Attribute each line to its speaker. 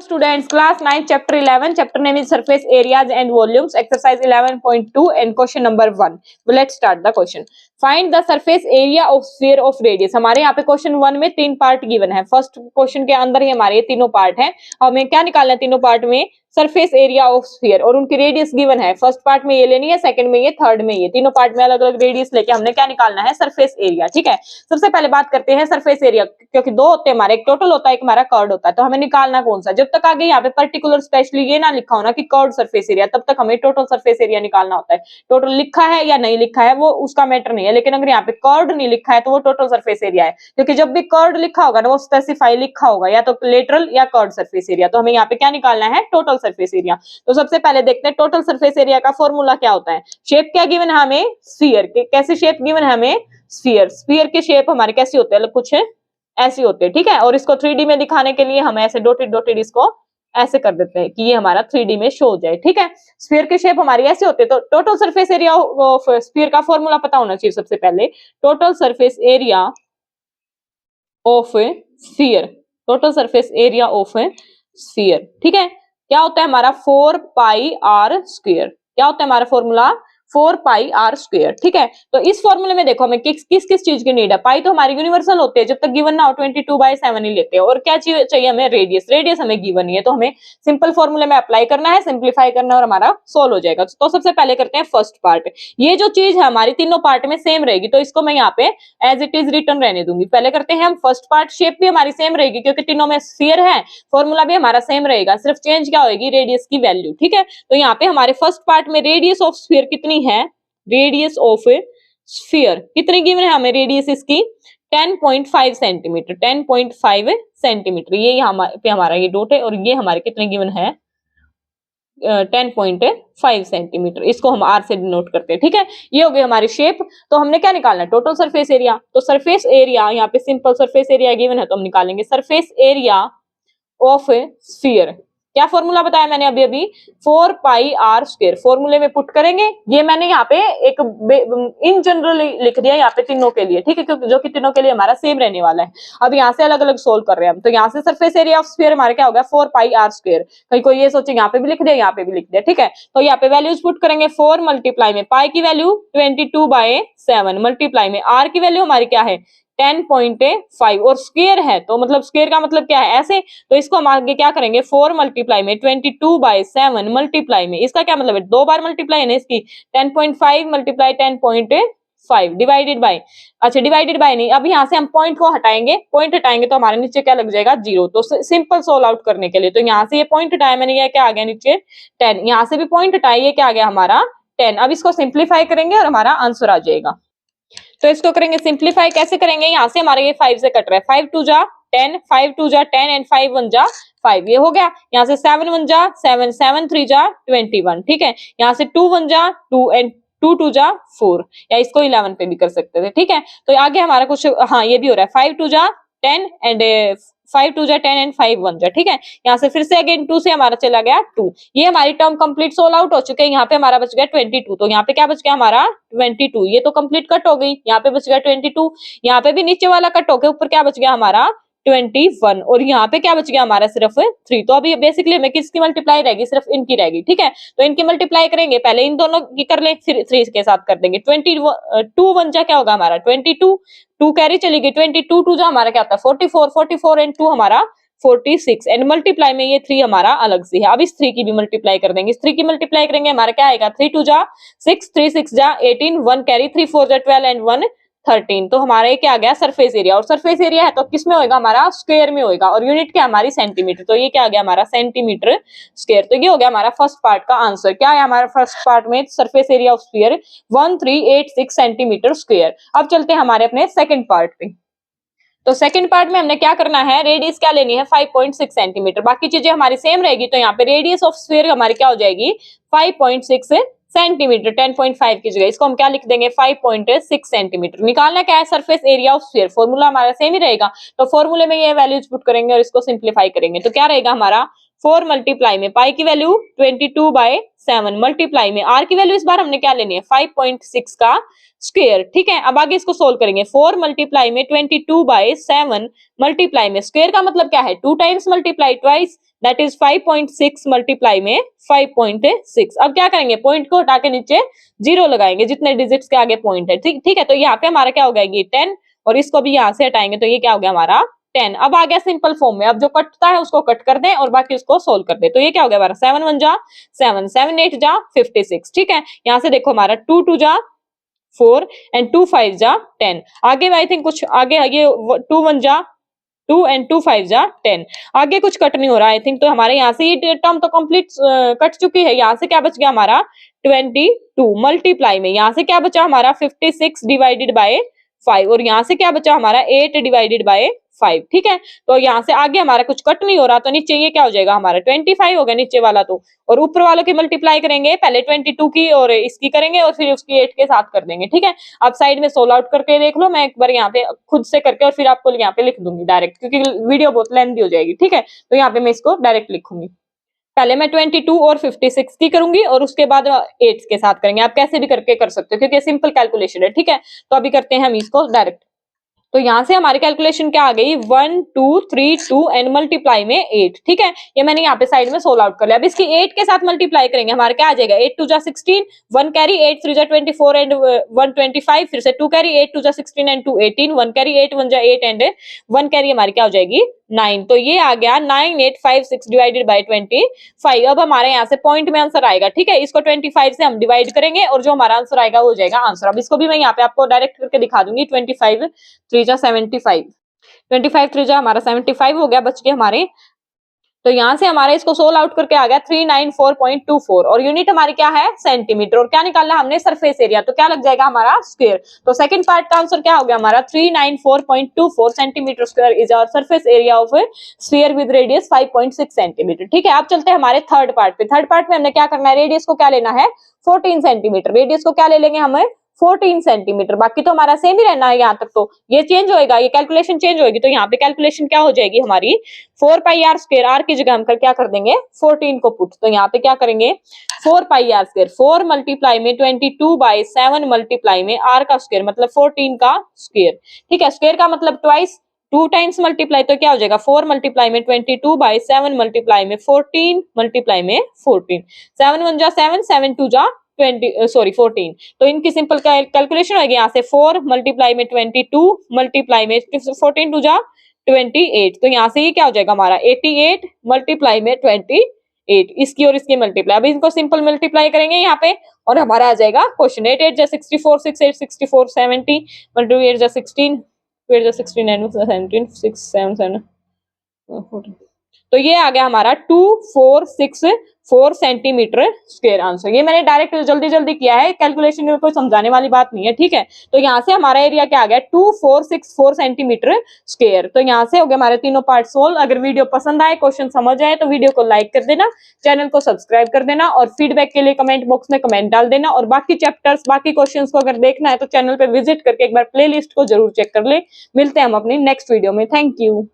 Speaker 1: students, class 9, chapter 11. Chapter name is surface areas and volumes. Exercise 11.2 and question number 1. Well, let's start the question. Find the surface area of sphere of radius. हमारे यहाँ पे question 1 में 3 part given है. First question के अंदर ही हमारे ये तीनों पार्ट है. हमें क्या निकालना है तीनों पार्ट में? सरफेस एरिया ऑफ स्फीयर और उनकी रेडियस गिवन है. फर्स्ट पार्ट में ये लेनी है, सेकंड में ये, थर्ड में ये. तीनों पार्ट में अलग अलग रेडियस लेके हमने क्या निकालना है? Surface area. ठीक है, सबसे पहले बात करते हैं सरफेस एरिया, क्योंकि दो होते हैं हमारे, एक टोटल होता है, एक हमारा कर्व्ड होता है. तो हमें निकालना कौन सा? जब तक आगे यहाँ पे पर्टिकुलर स्पेशली ये ना लिखा हो ना कि कर्व्ड सरफेस एरिया, तब तक हमें टोटल सरफेस एरिया निकालना होता है. टोटल लिखा है या नहीं लिखा है वो उसका मैटर नहीं है, लेकिन अगर यहाँ पे कर्व्ड नहीं लिखा है तो वो टोटल सरफेस एरिया है. क्योंकि जब भी कर्व्ड लिखा होगा ना वो स्पेसिफाई लिखा होगा या तो लेटरल या कर्व्ड सरफेस एरिया. तो हमें यहाँ पे क्या निकालना है? Total surface area. तो सबसे पहले देखते हैं टोटल सरफेस एरिया का फॉर्मूला क्या होता है. शेप क्या गिवन है हमें? स्फीयर. कैसे शेप गिवन है हमें? स्फीयर. स्फीयर के शेप हमारे कैसे होते हैं? कुछ ऐसे होते हैं. ठीक है, और इसको 3D में दिखाने के लिए हम ऐसे डॉटेड डॉटेड इसको ऐसे कर देते हैं कि ये हमारा 3D में शो हो जाए. ठीक है, स्फीयर के शेप हमारी ऐसे होते हैं. तो total surface area of sphere का फॉर्मूला पता होना चाहिए सबसे पहले. Total surface area of sphere. Total surface area of sphere. ठीक है, क्या होता है हमारा? 4 पाई आर स्क्वायर. क्या होता है हमारा फॉर्मूला? 4 pi are square. ठीक है, तो इस फॉर्मूले में देखो हमें किस किस चीज की नीड है. पाई तो हमारी यूनिवर्सल होते हैं, जब तक गिवन ना हो 22/7 ही लेते हैं. और क्या चाहिए हमें? रेडियस. रेडियस हमें गिवन नहीं है, तो हमें सिंपल फॉर्मूले में अप्लाई करना है, सिंप्लीफाई करना है और हमारा सोल्व हो जाएगा. तो सबसे पहले करते हैं फर्स्ट पार्ट. ये जो चीज है हमारी तीनों पार्ट में सेम रहेगी, तो इसको मैं यहाँ पे एज इट इज रिटर्न रहने दूंगी. पहले करते हैं हम फर्स्ट पार्ट. शेप भी हमारी सेम रहेगी क्योंकि तीनों में स्फीयर है. फॉर्मूला भी हमारा सेम रहेगा, सिर्फ चेंज क्या होगी? रेडियस की वैल्यू. ठीक है, तो यहाँ पे हमारे फर्स्ट पार्ट में रेडियस ऑफ स्फीयर कितनी है? रेडियस ऑफ स्फीयर कितनी गिवन है हमें? रेडियस इसकी 10.5 सेंटीमीटर. 10.5 सेंटीमीटर. ये यहाँ पे हमारा ये डॉट है और ये हमारे कितने गिवन है? 10.5 सेंटीमीटर. इसको हम आर से डिनोट करते हैं. ठीक है, ये हो गई हमारी शेप. तो हमने क्या निकालना है? Total surface area. तो सरफेस एरिया यहाँ पे सिंपल सरफेस एरिया गिवन है तो हम निकालेंगे सरफेस एरिया ऑफ स्फीयर. क्या फॉर्मूला बताया मैंने अभी? 4 पाई आर स्क्वायर. फॉर्मूले में पुट करेंगे. ये मैंने यहाँ पे एक इन जनरल लिख दिया यहाँ पे तीनों के लिए. ठीक है, क्योंकि जो कि तीनों के लिए हमारा सेम रहने वाला है. अब यहाँ से अलग अलग सोल्व कर रहे हैं हम. तो यहाँ से सरफेस एरिया ऑफ स्फीयर हमारा क्या होगा? 4 पाई आर स्क्वायर. कहीं कोई ये सोचे यहाँ पे भी लिख दिया, यहाँ पे भी लिख दिया. ठीक है, तो यहाँ पे वैल्यूज पुट करेंगे. 4 मल्टीप्लाई में पाई की वैल्यू 22/7 मल्टीप्लाई में आर की वैल्यू हमारी क्या है? 10.5 और स्क्वायर है तो मतलब स्क्वायर का मतलब क्या है? ऐसे. तो इसको हम आगे क्या करेंगे? 4 मल्टीप्लाई में 22/7 मल्टीप्लाई में इसका क्या मतलब है? 2 बार मल्टीप्लाई है ना इसकी. 10.5 मल्टीप्लाई 10.5 डिवाइडेड बाय, अच्छा डिवाइडेड बाय नहीं, अब यहाँ से हम पॉइंट को हटाएंगे. पॉइंट हटाएंगे तो हमारे नीचे क्या लग जाएगा? 0. तो सिंपल सोल्व आउट करने के लिए तो यहाँ से ये पॉइंट हटाया मैंने, ये क्या आ गया नीचे? 10. यहाँ से भी पॉइंट हटाया, ये क्या आ गया हमारा? 10. अब इसको सिंप्लीफाई करेंगे और हमारा आंसर आ जाएगा. तो इसको करेंगे सिंप्लीफाई. कैसे करेंगे? यहाँ से हमारे ये 5 से कट रहा है. 5 2 जा 10, 5 2 जा 10 एंड 5 1 जा 5. ये हो गया. यहाँ से 7 1 जा 7, 7 3 जा 21. ठीक है, यहाँ से 2 1 जा 2 एंड 2 2 जा 4, या इसको 11 पे भी कर सकते थे. ठीक है, तो आगे हमारा कुछ हाँ ये भी हो रहा है. 5 2 जा 10 एंड 5 2 जा 10 एंड 5 1 जा. ठीक है, यहाँ से फिर से अगेन 2 से हमारा चला गया 2. ये हमारी टर्म कंप्लीट सोल्व आउट हो चुके हैं. यहाँ पे हमारा बच गया 22. तो यहाँ पे क्या बच गया हमारा? 22. ये तो कंप्लीट कट हो गई. यहाँ पे बच गया 22. यहाँ पे भी नीचे वाला कट हो गया, ऊपर क्या बच गया हमारा? 21. और यहाँ पे क्या बच गया हमारा? सिर्फ 3. तो अभी बेसिकली हमें किसकी मल्टीप्लाई रहेगी? सिर्फ इनकी रहेगी. ठीक है, तो इनकी मल्टीप्लाई करेंगे. पहले इन दोनों की कर ले, फिर 3 के साथ कर देंगे. 22 1 जा क्या होगा हमारा? 22. 2 कैरी चली गई. 22 2 जा हमारा क्या होता है? 44. 44 एंड 2 हमारा 46 एंड मल्टीप्लाई में ये 3 हमारा अलग से है. अब इस 3 की भी मल्टीप्लाई कर देंगे. इस 3 की मल्टीप्लाई करेंगे हमारा क्या आएगा? 3 2 जा 6, 3 6 जा 18, 1 कैरी, 3 4 जा 12 एंड 1 13. तो हमारा ये क्या आ गया? Surface area. और सरफेस एरिया है तो किस में होगा हमारा? स्क्वायर में होगा. और यूनिट क्या हमारी? सेंटीमीटर. तो ये क्या आ गया हमारा? Centimetre square. तो ये हो गया हमारा फर्स्ट पार्ट का आंसर. क्या है हमारा फर्स्ट पार्ट में? Surface area of sphere 1386 centimetre square. अब चलते हैं हमारे अपने सेकंड पार्ट पे. तो सेकंड पार्ट में हमने क्या करना है? रेडियस क्या लेनी है? 5.6 सेंटीमीटर. बाकी चीजें हमारी सेम रहेगी. तो यहाँ पे रेडियस ऑफ स्फीयर हमारी क्या हो जाएगी? 5.6 सेंटीमीटर. 10.5 की जगह इसको हम क्या लिख देंगे? 5.6 सेंटीमीटर. निकालना क्या है? Surface area of sphere. Formula हमारा सेम ही रहेगा. तो फॉर्मूले में ये वैल्यूज पुट करेंगे और इसको सिंप्लीफाई करेंगे. तो क्या रहेगा हमारा? 4 मल्टीप्लाई में पाई की वैल्यू 22/7 मल्टीप्लाई में आर की वैल्यू इस बार हमने क्या लेनी है? 5.6 का स्क्वायर. ठीक है, अब आगे इसको सोल्व करेंगे. 4 मल्टीप्लाई में 22/7 मल्टीप्लाई में स्क्वायर का मतलब क्या है? 2 times multiply twice. That is 5.6 multiply में 5.6। अब क्या करेंगे, पॉइंट को हटा के नीचे 0 लगाएंगे जितने डिजिट्स के आगे पॉइंट है, ठीक है। तो यहाँ पे हमारा क्या हो गया, ये 10, और इसको भी यहाँ से हटाएंगे तो ये क्या हो गया हमारा 10। अब आ गया सिंपल फॉर्म में, अब जो कटता है उसको कट कर दें और बाकी उसको सोल्व कर दे। तो ये क्या हो गया हमारा 7 1 जा 7, 7 8 जा 56, ठीक है। यहाँ से देखो हमारा 2 2 जा 4 एंड 2 5 जा 10। आगे आई थिंक कुछ आगे ये 2 1 जा 2 एंड 2 5 जा 10। आगे कुछ कट नहीं हो रहा आई थिंक, तो हमारे यहाँ से ये टर्म तो कंप्लीट कट चुकी है। यहाँ से क्या बच गया हमारा 22 मल्टीप्लाई में, यहाँ से क्या बचा हमारा 56 डिवाइडेड बाय 5, और यहाँ से क्या बचा हमारा 8 डिवाइडेड बाय 5, ठीक है। तो यहाँ से आगे हमारा कुछ कट नहीं हो रहा, तो नीचे ये क्या हो जाएगा हमारा 25 हो गया नीचे वाला तो, और ऊपर वालों की मल्टीप्लाई करेंगे, पहले 22 की और इसकी करेंगे और फिर उसकी 8 के साथ कर देंगे, ठीक है। आप साइड में सोल्व आउट करके देख लो, मैं एक बार यहाँ पे खुद से करके और फिर आपको यहाँ पे लिख दूंगी डायरेक्ट, क्योंकि वीडियो बहुत लेंथी हो जाएगी, ठीक है। तो यहाँ पे मैं इसको डायरेक्ट लिखूंगी, पहले मैं 22 और 56 की करूंगी और उसके बाद 8 के साथ करेंगे। आप कैसे भी करके कर सकते हो क्योंकि सिंपल कैलकुलेशन है, ठीक है। तो अभी करते हैं हम इसको डायरेक्ट। तो यहाँ से हमारी कैलकुलेशन क्या आ गई 1 2 3 2 एंड मल्टीप्लाई में 8, ठीक है। ये मैंने यहाँ पे साइड में सोल्व आउट कर लिया। अब इसकी 8 के साथ मल्टीप्लाई करेंगे, हमारे क्या आ जाएगा 8 2 जा 16, 1 कैरी 8 3 जा 24 एंड 1 25, फिर से 2 कैरी 8 2 जा 16 एंड 2 18, 1 कैरी 8 1 जा 8 एंड 1 कैरी हमारी क्या हो जाएगी 9। तो ये आ गया 9856 डिवाइडेड बाय 25। अब हमारे यहाँ से पॉइंट में आंसर आएगा, ठीक है। इसको 25 से हम डिवाइड करेंगे और जो हमारा आंसर आएगा वो हो जाएगा आंसर। अब इसको भी मैं यहाँ पे आपको डायरेक्ट करके दिखा दूंगी। 25 3 जा 75, 25 3 जा हमारा 75 हो गया, बच गए हमारे। तो यहाँ से हमारे इसको सोल्व आउट करके आ गया 394.24 और यूनिट हमारी क्या है सेंटीमीटर, और क्या निकालना हमने सरफेस एरिया, तो क्या लग जाएगा हमारा स्क्वायर। तो सेकंड पार्ट का आंसर क्या हो गया हमारा 394.24 centimetre square is our surface area of sphere with radius 5.6 centimetre, ठीक है। अब चलते हैं हमारे थर्ड पार्ट पे। थर्ड पार्ट में हमने क्या करना है, रेडियस को क्या लेना है 14 सेंटीमीटर, रेडियस को क्या ले लेंगे हमें 14 सेंटीमीटर, बाकी तो हमारा सेम ही रहना है यहाँ तक। तो ये चेंज होएगा, ये कैलकुलेशन चेंज होगी, तो यहाँ पे कैलकुलेशन क्या हो जाएगी हमारी 4 पाई आर स्क्वायर, आर की जगह हम क्या कर देंगे 14 को पुट, तो यहाँ पे क्या करेंगे 4 पाई आर स्क्वायर, 4 मल्टीप्लाई में 22 बाई 7 मल्टीप्लाई में आर का स्क्वायर मतलब 14 का स्क्वायर, ठीक है। स्क्वायर का मतलब ट्वाइस 2 टाइम्स मल्टीप्लाई, तो क्या हो जाएगा 4 मल्टीप्लाई में 22 बाई 7 मल्टीप्लाई में 14 मल्टीप्लाई में 14, 7 1 जा 7, 7 2 जा 14। तो इनकी सिंपल कैलकुलेशन होगी यहाँ से 4 मल्टीप्लाई में 22 मल्टीप्लाई में 14 2 जा 28, तो यहाँ से ये क्या हो जाएगा हमारा 88 मल्टीप्लाई में 28, इसकी और इसकी मल्टीप्लाई। अब इनको सिंपल मल्टीप्लाई करेंगे यहाँ पे और हमारा आ जाएगा क्वेश्चन 8 8 जा 64, 6 8 64, 70 मल्टीप्लाई 8 जा 16, 2 8 जा 16 9 17 6 7 7 14। तो ये आ गया हमारा 2464 सेंटीमीटर स्क्वायर आंसर। ये मैंने डायरेक्ट जल्दी जल्दी किया है, कैलकुलेशन में कोई समझाने वाली बात नहीं है, ठीक है। तो यहाँ से हमारा एरिया क्या आ गया 2464 सेंटीमीटर स्क्वायर। तो यहाँ से हो गया हमारे तीनों पार्ट सोल्व। अगर वीडियो पसंद आए, क्वेश्चन समझ आए तो वीडियो को लाइक कर देना, चैनल को सब्सक्राइब कर देना और फीडबैक के लिए कमेंट बॉक्स में कमेंट डाल देना। और बाकी चैप्टर्स बाकी क्वेश्चन को अगर देखना है तो चैनल पे विजिट करके एक बार प्ले लिस्ट को जरूर चेक कर ले। मिलते हैं हम अपनी नेक्स्ट वीडियो में। Thank you.